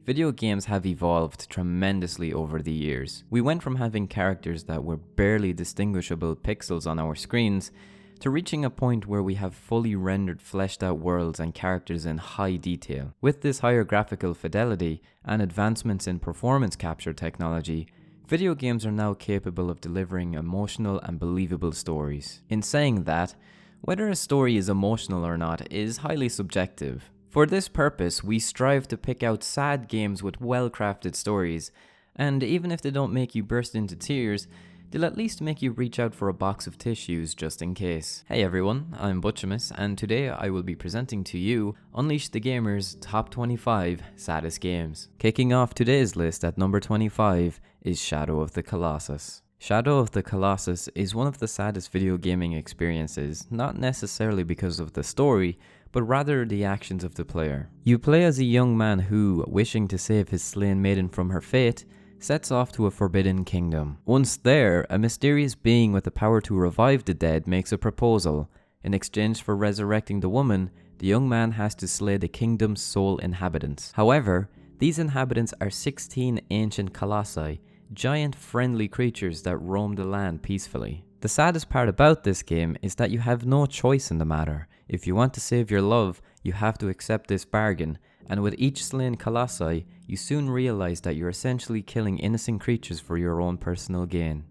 Video games have evolved tremendously over the years. We went from having characters that were barely distinguishable pixels on our screens to reaching a point where we have fully rendered, fleshed out worlds and characters in high detail. With this higher graphical fidelity and advancements in performance capture technology, video games are now capable of delivering emotional and believable stories. In saying that, whether a story is emotional or not is highly subjective. For this purpose, we strive to pick out sad games with well-crafted stories, and even if they don't make you burst into tears, they'll at least make you reach out for a box of tissues just in case. Hey everyone, I'm Butchamus, and today I will be presenting to you Unleash the Gamer's Top 25 Saddest Games. Kicking off today's list at number 25 is Shadow of the Colossus. Shadow of the Colossus is one of the saddest video gaming experiences, not necessarily because of the story, but rather the actions of the player. You play as a young man who, wishing to save his slain maiden from her fate, sets off to a forbidden kingdom. Once there, a mysterious being with the power to revive the dead makes a proposal. In exchange for resurrecting the woman, the young man has to slay the kingdom's sole inhabitants. However, these inhabitants are 16 ancient colossi, giant friendly creatures that roam the land peacefully. The saddest part about this game is that you have no choice in the matter. If you want to save your love, you have to accept this bargain, and with each slain colossi, you soon realize that you're essentially killing innocent creatures for your own personal gain.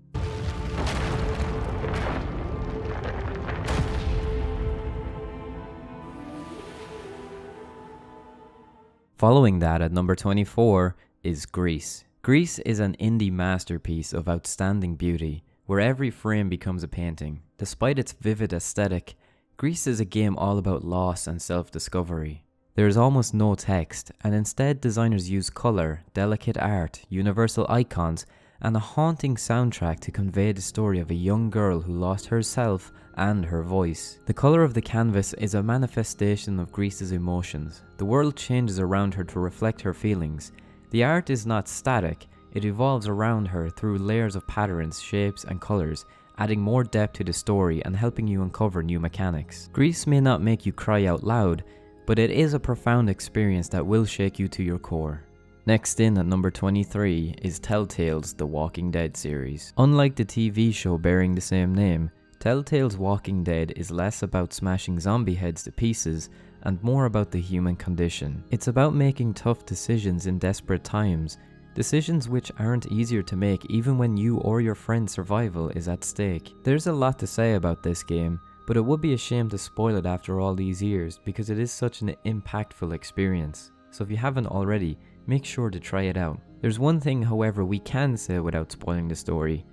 Following that at number 24 is GRIS. GRIS is an indie masterpiece of outstanding beauty, where every frame becomes a painting. Despite its vivid aesthetic, GRIS is a game all about loss and self-discovery. There is almost no text, and instead designers use color, delicate art, universal icons, and a haunting soundtrack to convey the story of a young girl who lost herself and her voice. The color of the canvas is a manifestation of GRIS's emotions. The world changes around her to reflect her feelings. The art is not static, it evolves around her through layers of patterns, shapes, and colors, adding more depth to the story and helping you uncover new mechanics. GRIS may not make you cry out loud, but it is a profound experience that will shake you to your core. Next in at number 23 is TELLTALE's The Walking Dead series. Unlike the TV show bearing the same name, TELLTALE's Walking Dead is less about smashing zombie heads to pieces and more about the human condition. It's about making tough decisions in desperate times, decisions which aren't easier to make even when you or your friend's survival is at stake. There's a lot to say about this game, but it would be a shame to spoil it after all these years because it is such an impactful experience. So if you haven't already, make sure to try it out. There's one thing, however, we can say without spoiling the story.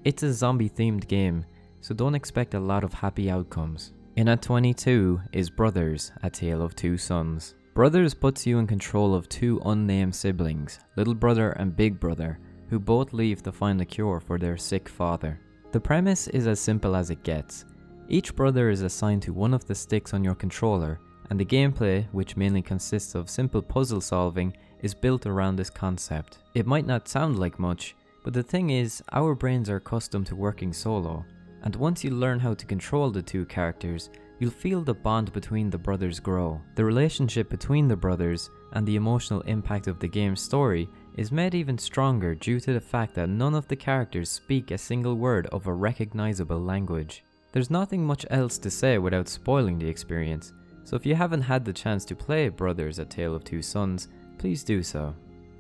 It's a zombie themed game, so don't expect a lot of happy outcomes. In at 22 is Brothers, A Tale of Two Sons. Brothers puts you in control of two unnamed siblings, little brother and big brother, who both leave to find a cure for their sick father. The premise is as simple as it gets. Each brother is assigned to one of the sticks on your controller, and the gameplay, which mainly consists of simple puzzle solving, is built around this concept. It might not sound like much, but the thing is, our brains are accustomed to working solo, and once you learn how to control the two characters, you'll feel the bond between the brothers grow. The relationship between the brothers and the emotional impact of the game's story is made even stronger due to the fact that none of the characters speak a single word of a recognizable language. There's nothing much else to say without spoiling the experience, so if you haven't had the chance to play Brothers, A Tale of Two Sons, please do so.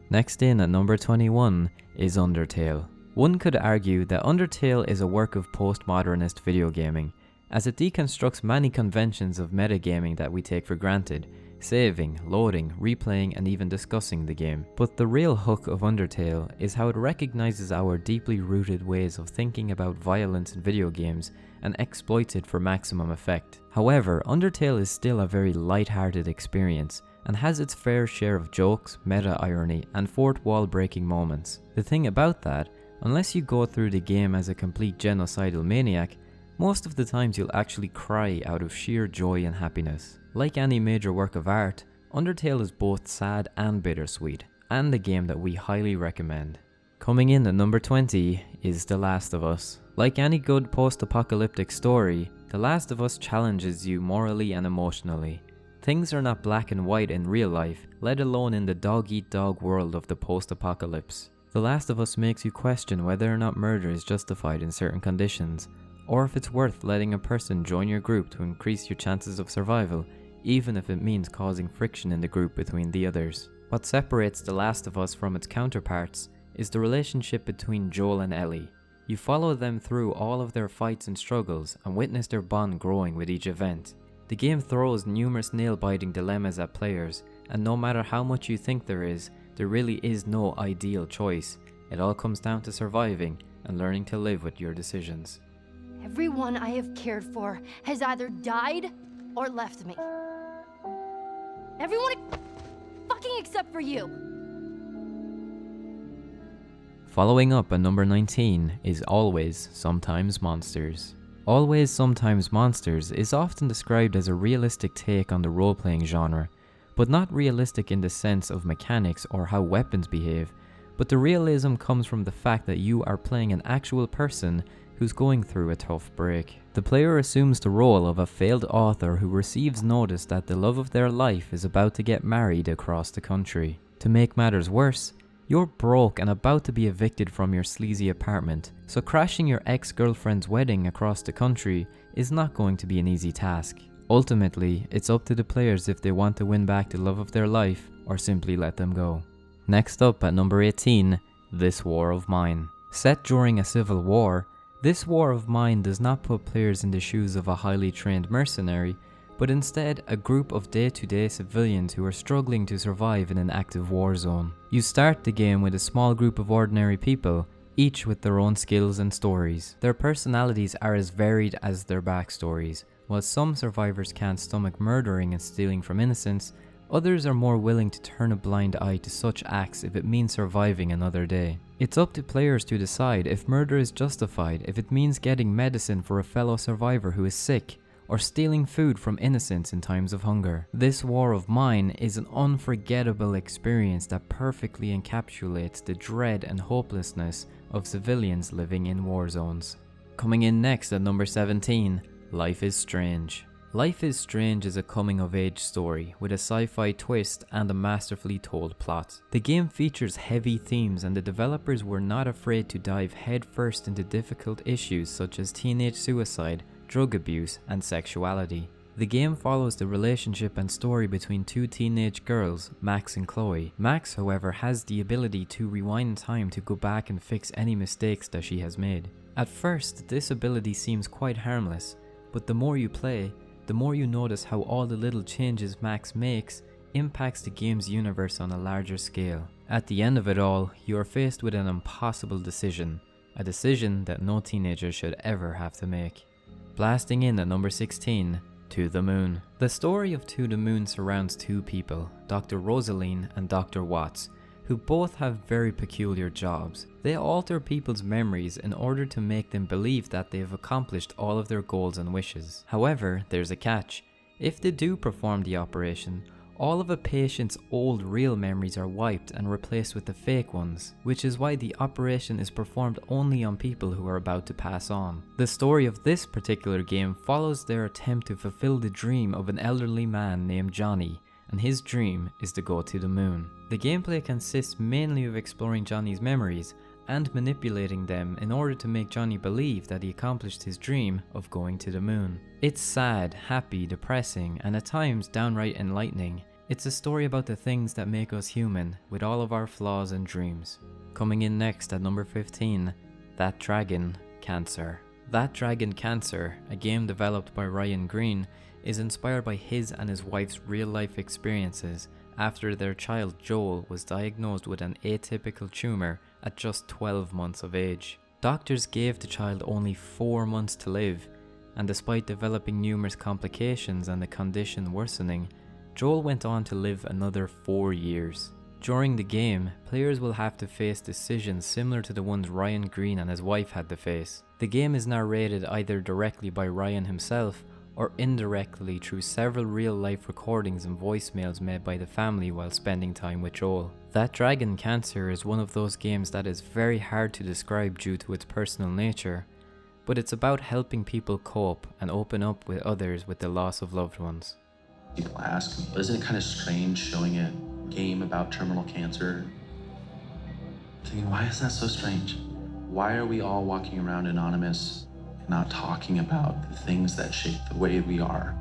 Next in at number 21 is UNDERTALE. One could argue that UNDERTALE is a work of postmodernist video gaming, as it deconstructs many conventions of metagaming that we take for granted, saving, loading, replaying, and even discussing the game. But the real hook of UNDERTALE is how it recognizes our deeply rooted ways of thinking about violence in video games and exploits it for maximum effect. However, UNDERTALE is still a very light-hearted experience and has its fair share of jokes, meta-irony, and fourth wall breaking moments. The thing about that, unless you go through the game as a complete genocidal maniac, most of the times you'll actually cry out of sheer joy and happiness. Like any major work of art, UNDERTALE is both sad and bittersweet, and a game that we highly recommend. Coming in at number 20 is The Last of Us. Like any good post-apocalyptic story, The Last of Us challenges you morally and emotionally. Things are not black and white in real life, let alone in the dog-eat-dog world of the post-apocalypse. The Last of Us makes you question whether or not murder is justified in certain conditions, or if it's worth letting a person join your group to increase your chances of survival, even if it means causing friction in the group between the others. What separates The Last of Us from its counterparts is the relationship between Joel and Ellie. You follow them through all of their fights and struggles and witness their bond growing with each event. The game throws numerous nail-biting dilemmas at players, and no matter how much you think there really is no ideal choice. It all comes down to surviving and learning to live with your decisions. Everyone I have cared for has either died or left me. Everyone fucking except for you. Following up at number 19 is Always Sometimes Monsters. Always Sometimes Monsters is often described as a realistic take on the role-playing genre, but not realistic in the sense of mechanics or how weapons behave, but the realism comes from the fact that you are playing an actual person who's going through a tough break. The player assumes the role of a failed author who receives notice that the love of their life is about to get married across the country. To make matters worse, you're broke and about to be evicted from your sleazy apartment, so crashing your ex-girlfriend's wedding across the country is not going to be an easy task. Ultimately, it's up to the players if they want to win back the love of their life or simply let them go. Next up at number 18, This War of Mine. Set during a civil war, This War of Mine does not put players in the shoes of a highly trained mercenary, but instead a group of day-to-day civilians who are struggling to survive in an active war zone. You start the game with a small group of ordinary people, each with their own skills and stories. Their personalities are as varied as their backstories. While some survivors can't stomach murdering and stealing from innocents, others are more willing to turn a blind eye to such acts if it means surviving another day. It's up to players to decide if murder is justified if it means getting medicine for a fellow survivor who is sick, or stealing food from innocents in times of hunger. This War of Mine is an unforgettable experience that perfectly encapsulates the dread and hopelessness of civilians living in war zones. Coming in next at number 17, Life is Strange. Life is Strange is a coming-of-age story with a sci-fi twist and a masterfully told plot. The game features heavy themes and the developers were not afraid to dive headfirst into difficult issues such as teenage suicide, drug abuse, and sexuality. The game follows the relationship and story between two teenage girls, Max and Chloe. Max, however, has the ability to rewind time to go back and fix any mistakes that she has made. At first, this ability seems quite harmless, but the more you play, the more you notice how all the little changes Max makes impacts the game's universe on a larger scale. At the end of it all, you are faced with an impossible decision, a decision that no teenager should ever have to make. Blasting in at number 16, To the Moon. The story of To the Moon surrounds two people, Dr. Rosaline and Dr. Watts, who both have very peculiar jobs. They alter people's memories in order to make them believe that they have accomplished all of their goals and wishes. However, there's a catch. If they do perform the operation, all of a patient's old real memories are wiped and replaced with the fake ones, which is why the operation is performed only on people who are about to pass on. The story of this particular game follows their attempt to fulfill the dream of an elderly man named Johnny, and his dream is to go to the moon. The gameplay consists mainly of exploring Johnny's memories and manipulating them in order to make Johnny believe that he accomplished his dream of going to the moon. It's sad, happy, depressing, and at times downright enlightening. It's a story about the things that make us human, with all of our flaws and dreams. Coming in next at number 15, That Dragon, Cancer. That Dragon, Cancer, a game developed by Ryan Green, is inspired by his and his wife's real-life experiences after their child Joel was diagnosed with an atypical tumor at just 12 months of age. Doctors gave the child only 4 months to live, and despite developing numerous complications and the condition worsening, Joel went on to live another 4 years. During the game, players will have to face decisions similar to the ones Ryan Green and his wife had to face. The game is narrated either directly by Ryan himself or indirectly through several real-life recordings and voicemails made by the family while spending time with Joel. That Dragon, Cancer is one of those games that is very hard to describe due to its personal nature, but it's about helping people cope and open up with others with the loss of loved ones. People ask me, isn't it kind of strange showing a game about terminal cancer? Thinking, why is that so strange? Why are we all walking around anonymous and not talking about the things that shape the way we are?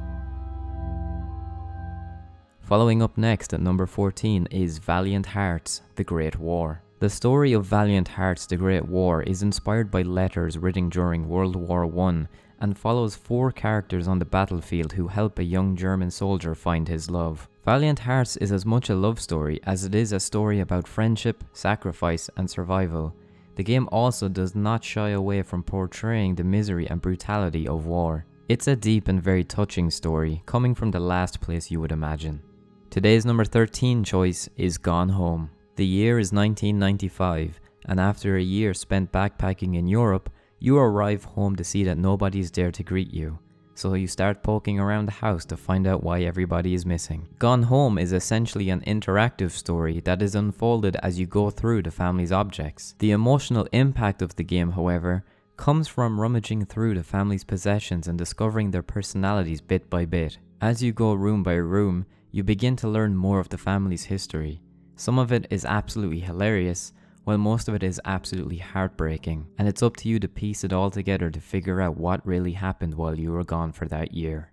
Following up next at number 14 is Valiant Hearts: The Great War. The story of Valiant Hearts: The Great War is inspired by letters written during World War I and follows 4 characters on the battlefield who help a young German soldier find his love. Valiant Hearts is as much a love story as it is a story about friendship, sacrifice, and survival. The game also does not shy away from portraying the misery and brutality of war. It's a deep and very touching story, coming from the last place you would imagine. Today's number 13 choice is Gone Home. The year is 1995, and after a year spent backpacking in Europe, you arrive home to see that nobody's there to greet you. So you start poking around the house to find out why everybody is missing. Gone Home is essentially an interactive story that is unfolded as you go through the family's objects. The emotional impact of the game, however, comes from rummaging through the family's possessions and discovering their personalities bit by bit. As you go room by room, you begin to learn more of the family's history. Some of it is absolutely hilarious, while most of it is absolutely heartbreaking, and it's up to you to piece it all together to figure out what really happened while you were gone for that year.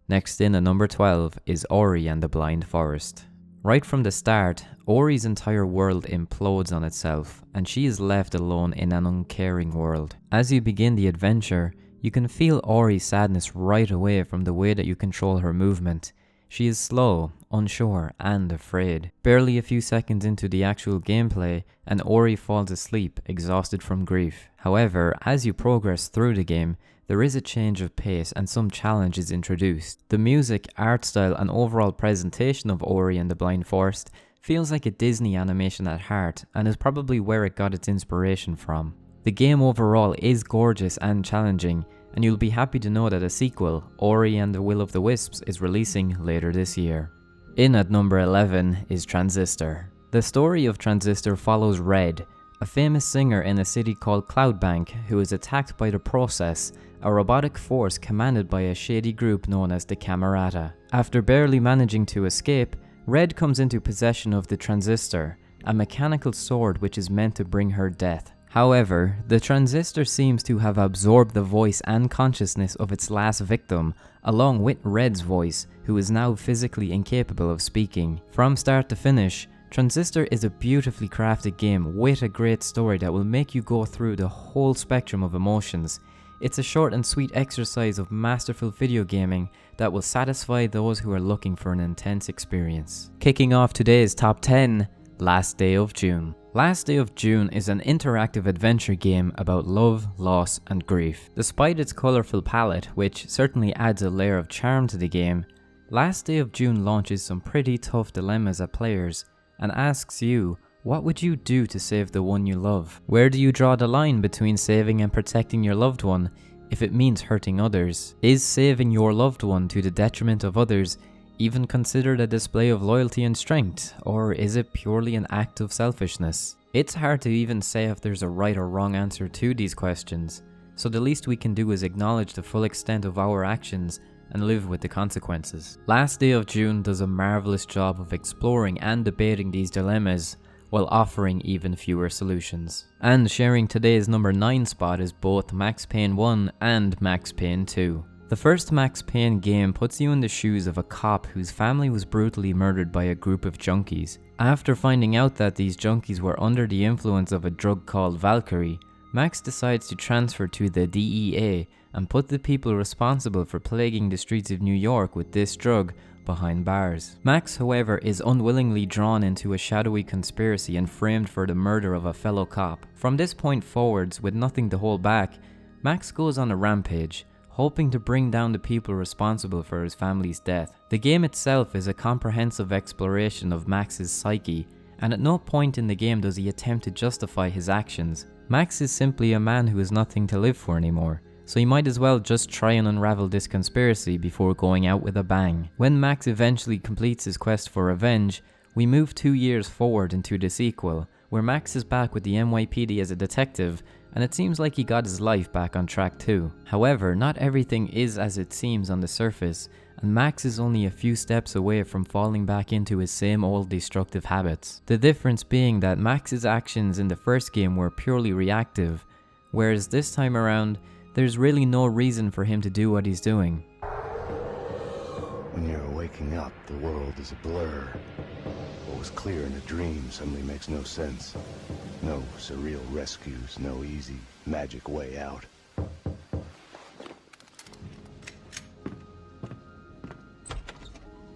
Next in at number 12 is Ori and the Blind Forest. Right from the start, Ori's entire world implodes on itself, and she is left alone in an uncaring world. As you begin the adventure, you can feel Ori's sadness right away from the way that you control her movement. She is slow, unsure, and afraid. Barely a few seconds into the actual gameplay, and Ori falls asleep, exhausted from grief. However, as you progress through the game, there is a change of pace and some challenge is introduced. The music, art style, and overall presentation of Ori and the Blind Forest feels like a Disney animation at heart, and is probably where it got its inspiration from. The game overall is gorgeous and challenging, and you'll be happy to know that a sequel, Ori and the Will of the Wisps, is releasing later this year. In at number 11 is Transistor. The story of Transistor follows Red, a famous singer in a city called Cloudbank who is attacked by the Process, a robotic force commanded by a shady group known as the Camerata. After barely managing to escape, Red comes into possession of the Transistor, a mechanical sword which is meant to bring her death. However, the Transistor seems to have absorbed the voice and consciousness of its last victim, along with Red's voice, who is now physically incapable of speaking. From start to finish, Transistor is a beautifully crafted game with a great story that will make you go through the whole spectrum of emotions. It's a short and sweet exercise of masterful video gaming that will satisfy those who are looking for an intense experience. Kicking off today's top 10, Last Day of June. Last Day of June is an interactive adventure game about love, loss, and grief. Despite its colourful palette, which certainly adds a layer of charm to the game, Last Day of June launches some pretty tough dilemmas at players and asks you, what would you do to save the one you love? Where do you draw the line between saving and protecting your loved one if it means hurting others? Is saving your loved one to the detriment of others even considered a display of loyalty and strength, or is it purely an act of selfishness? It's hard to even say if there's a right or wrong answer to these questions, so the least we can do is acknowledge the full extent of our actions and live with the consequences. Last Day of June does a marvelous job of exploring and debating these dilemmas, while offering even fewer solutions. And sharing today's number 9 spot is both Max Payne 1 and Max Payne 2. The first Max Payne game puts you in the shoes of a cop whose family was brutally murdered by a group of junkies. After finding out that these junkies were under the influence of a drug called Valkyrie, Max decides to transfer to the DEA and put the people responsible for plaguing the streets of New York with this drug behind bars. Max, however, is unwillingly drawn into a shadowy conspiracy and framed for the murder of a fellow cop. From this point forwards, with nothing to hold back, Max goes on a rampage, hoping to bring down the people responsible for his family's death. The game itself is a comprehensive exploration of Max's psyche, and at no point in the game does he attempt to justify his actions. Max is simply a man who has nothing to live for anymore, so he might as well just try and unravel this conspiracy before going out with a bang. When Max eventually completes his quest for revenge, we move 2 years forward into the sequel, where Max is back with the NYPD as a detective, and it seems like he got his life back on track too. However, not everything is as it seems on the surface, and Max is only a few steps away from falling back into his same old destructive habits. The difference being that Max's actions in the first game were purely reactive, whereas this time around, there's really no reason for him to do what he's doing. When you're waking up, the world is a blur. What was clear in a dream suddenly makes no sense. No surreal rescues, no easy, magic way out.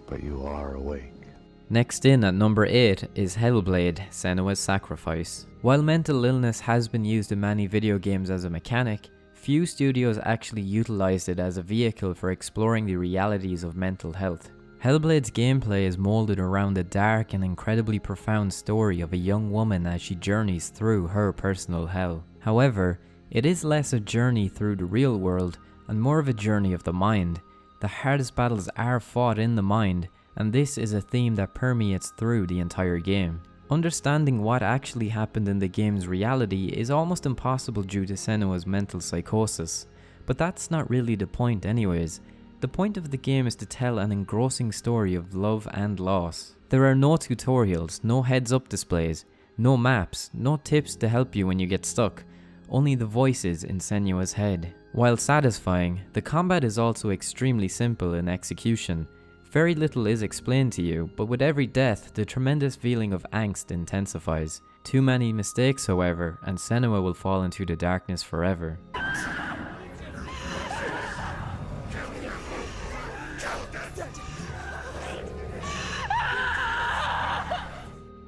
But you are awake. Next in at number 8 is HELLBLADE, SENUA's Sacrifice. While mental illness has been used in many video games as a mechanic, few studios actually utilized it as a vehicle for exploring the realities of mental health. HELLBLADE's gameplay is molded around the dark and incredibly profound story of a young woman as she journeys through her personal hell. However, it is less a journey through the real world and more of a journey of the mind. The hardest battles are fought in the mind, and this is a theme that permeates through the entire game. Understanding what actually happened in the game's reality is almost impossible due to Senua's mental psychosis, but that's not really the point anyways. The point of the game is to tell an engrossing story of love and loss. There are no tutorials, no heads-up displays, no maps, no tips to help you when you get stuck, only the voices in Senua's head. While satisfying, the combat is also extremely simple in execution. Very little is explained to you, but with every death, the tremendous feeling of angst intensifies. Too many mistakes, however, and Senua will fall into the darkness forever.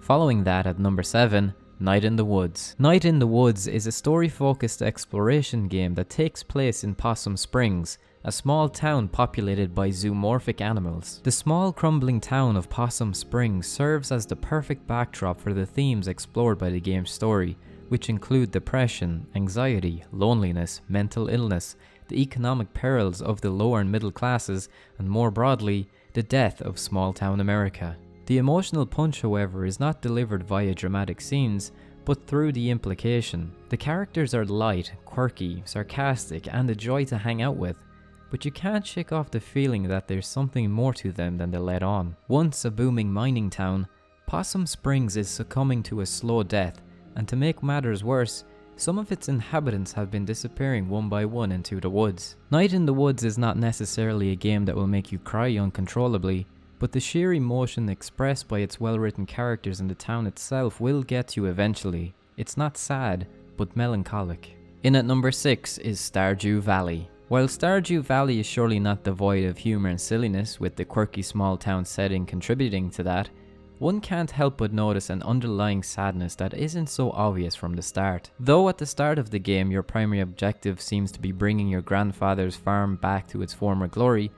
Following that at number 7, Night in the Woods. Night in the Woods is a story-focused exploration game that takes place in Possum Springs, a small town populated by zoomorphic animals. The small crumbling town of Possum Springs serves as the perfect backdrop for the themes explored by the game's story, which include depression, anxiety, loneliness, mental illness, the economic perils of the lower and middle classes, and more broadly, the death of small-town America. The emotional punch, however, is not delivered via dramatic scenes, but through the implication. The characters are light, quirky, sarcastic, and a joy to hang out with, but you can't shake off the feeling that there's something more to them than they let on. Once a booming mining town, Possum Springs is succumbing to a slow death, and to make matters worse, some of its inhabitants have been disappearing one by one into the woods. Night in the Woods is not necessarily a game that will make you cry uncontrollably, but the sheer emotion expressed by its well-written characters and the town itself will get you eventually. It's not sad, but melancholic. In at number 6 is Stardew Valley. While Stardew Valley is surely not devoid of humour and silliness, with the quirky small town setting contributing to that, one can't help but notice an underlying sadness that isn't so obvious from the start. Though at the start of the game your primary objective seems to be bringing your grandfather's farm back to its former glory,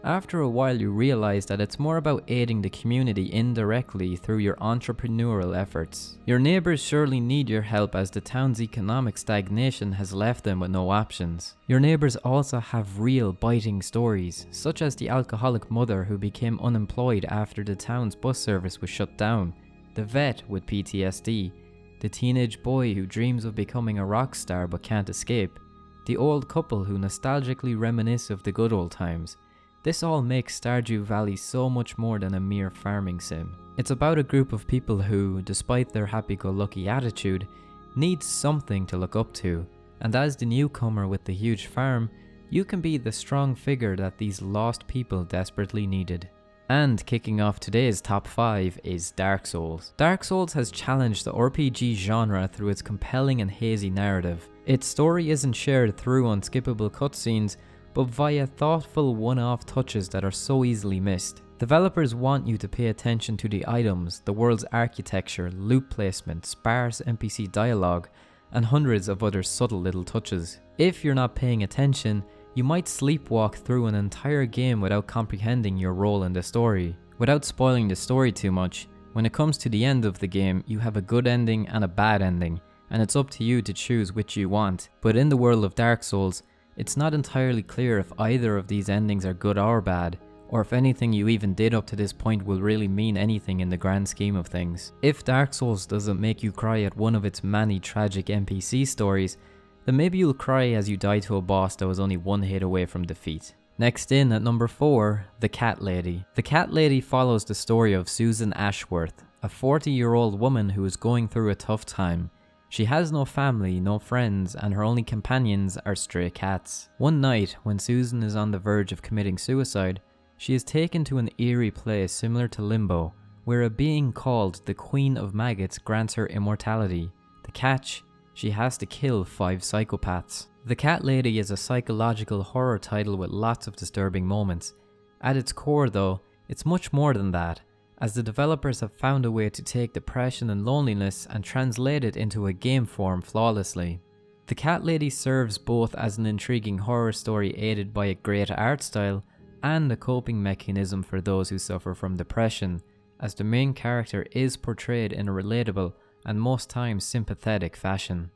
after a while you realize that it's more about aiding the community indirectly through your entrepreneurial efforts. Your neighbors surely need your help as the town's economic stagnation has left them with no options. Your neighbors also have real biting stories, such as the alcoholic mother who became unemployed after the town's bus service was shut down, the vet with PTSD, the teenage boy who dreams of becoming a rock star but can't escape, the old couple who nostalgically reminisce of the good old times. This all makes Stardew Valley so much more than a mere farming sim. It's about a group of people who, despite their happy-go-lucky attitude, need something to look up to, and as the newcomer with the huge farm, you can be the strong figure that these lost people desperately needed. And kicking off today's top 5 is Dark Souls. Dark Souls has challenged the RPG genre through its compelling and hazy narrative. Its story isn't shared through unskippable cutscenes, but via thoughtful one-off touches that are so easily missed. Developers want you to pay attention to the items, the world's architecture, loot placement, sparse NPC dialogue, and hundreds of other subtle little touches. If you're not paying attention, you might sleepwalk through an entire game without comprehending your role in the story. Without spoiling the story too much, when it comes to the end of the game, you have a good ending and a bad ending, and it's up to you to choose which you want. But in the world of Dark Souls, it's not entirely clear if either of these endings are good or bad, or if anything you even did up to this point will really mean anything in the grand scheme of things. If Dark Souls doesn't make you cry at one of its many tragic NPC stories, then maybe you'll cry as you die to a boss that was only one hit away from defeat. Next in at number 4, The Cat Lady. The Cat Lady follows the story of Susan Ashworth, a 40-year-old woman who is going through a tough time. She has no family, no friends, and her only companions are stray cats. One night, when Susan is on the verge of committing suicide, she is taken to an eerie place similar to Limbo, where a being called the Queen of Maggots grants her immortality. The catch? She has to kill 5 psychopaths. The Cat Lady is a psychological horror title with lots of disturbing moments. At its core though, it's much more than that, as the developers have found a way to take depression and loneliness and translate it into a game form flawlessly. The Cat Lady serves both as an intriguing horror story aided by a great art style and a coping mechanism for those who suffer from depression, as the main character is portrayed in a relatable and most times sympathetic fashion.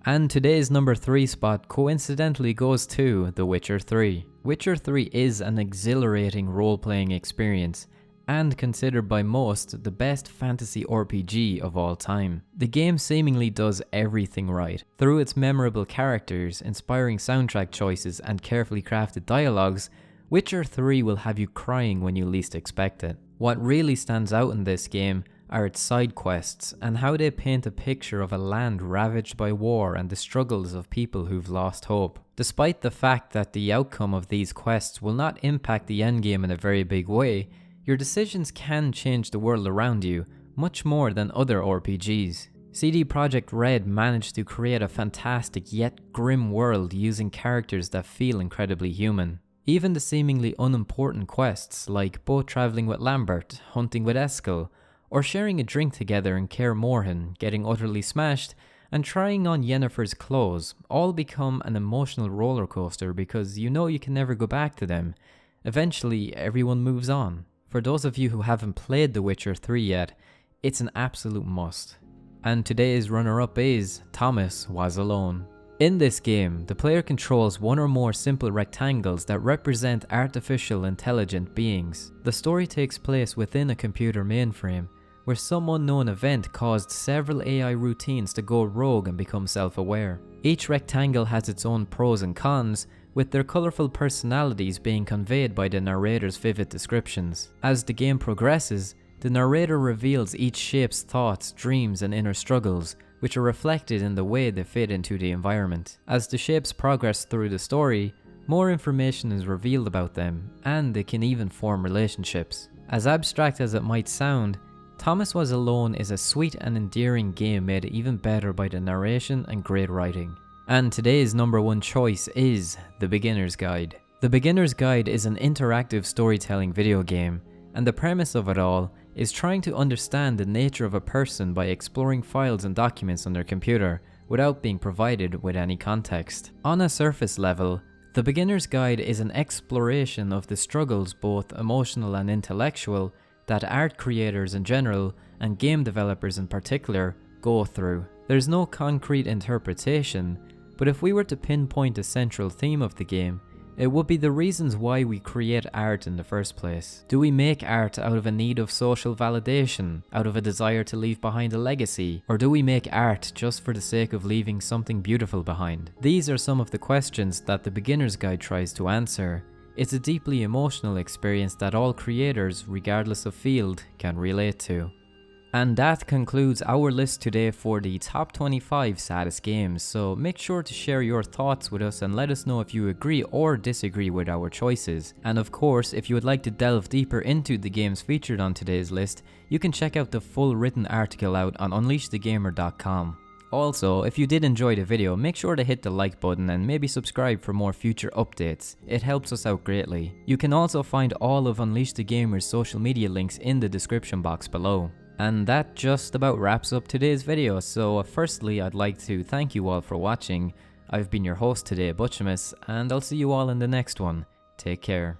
And today's number 3 spot coincidentally goes to The Witcher 3. Witcher 3 is an exhilarating role-playing experience, and considered by most the best fantasy RPG of all time. The game seemingly does everything right. Through its memorable characters, inspiring soundtrack choices, and carefully crafted dialogues, Witcher 3 will have you crying when you least expect it. What really stands out in this game are its side quests and how they paint a picture of a land ravaged by war and the struggles of people who've lost hope. Despite the fact that the outcome of these quests will not impact the endgame in a very big way, your decisions can change the world around you much more than other RPGs. CD Projekt Red managed to create a fantastic yet grim world using characters that feel incredibly human. Even the seemingly unimportant quests like boat travelling with Lambert, hunting with Eskel, or sharing a drink together in Kaer Morhen, getting utterly smashed, and trying on Yennefer's clothes all become an emotional roller coaster because you know you can never go back to them. Eventually, everyone moves on. For those of you who haven't played The Witcher 3 yet, it's an absolute must. And today's runner-up is Thomas Was Alone. In this game, the player controls one or more simple rectangles that represent artificial intelligent beings. The story takes place within a computer mainframe, where some unknown event caused several AI routines to go rogue and become self-aware. Each rectangle has its own pros and cons, with their colourful personalities being conveyed by the narrator's vivid descriptions. As the game progresses, the narrator reveals each shape's thoughts, dreams, and inner struggles, which are reflected in the way they fit into the environment. As the shapes progress through the story, more information is revealed about them, and they can even form relationships. As abstract as it might sound, Thomas Was Alone is a sweet and endearing game made even better by the narration and great writing. And today's number 1 choice is The Beginner's Guide. The Beginner's Guide is an interactive storytelling video game, and the premise of it all is trying to understand the nature of a person by exploring files and documents on their computer without being provided with any context. On a surface level, The Beginner's Guide is an exploration of the struggles, both emotional and intellectual, that art creators in general and game developers in particular go through. There's no concrete interpretation, but if we were to pinpoint a central theme of the game, it would be the reasons why we create art in the first place. Do we make art out of a need of social validation, out of a desire to leave behind a legacy, or do we make art just for the sake of leaving something beautiful behind? These are some of the questions that The Beginner's Guide tries to answer. It's a deeply emotional experience that all creators, regardless of field, can relate to. And that concludes our list today for the top 25 saddest games, so make sure to share your thoughts with us and let us know if you agree or disagree with our choices. And of course, if you would like to delve deeper into the games featured on today's list, you can check out the full written article out on unleashthegamer.com. Also, if you did enjoy the video, make sure to hit the like button and maybe subscribe for more future updates. It helps us out greatly. You can also find all of Unleash the Gamer's social media links in the description box below. And that just about wraps up today's video, so firstly I'd like to thank you all for watching. I've been your host today, Butchamus, and I'll see you all in the next one. Take care.